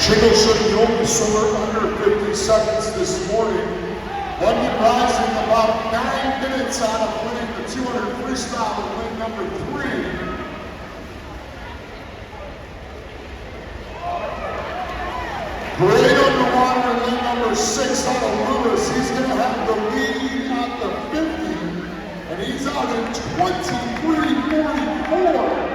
Chickasha, the only swimmer under 50 seconds this morning. London Rising about 9 minutes out of winning the 200 freestyle in lane number 3. Great underwater in lane number 6 out of Lewis. He's going to have the lead at the 50, and he's out in 23:44.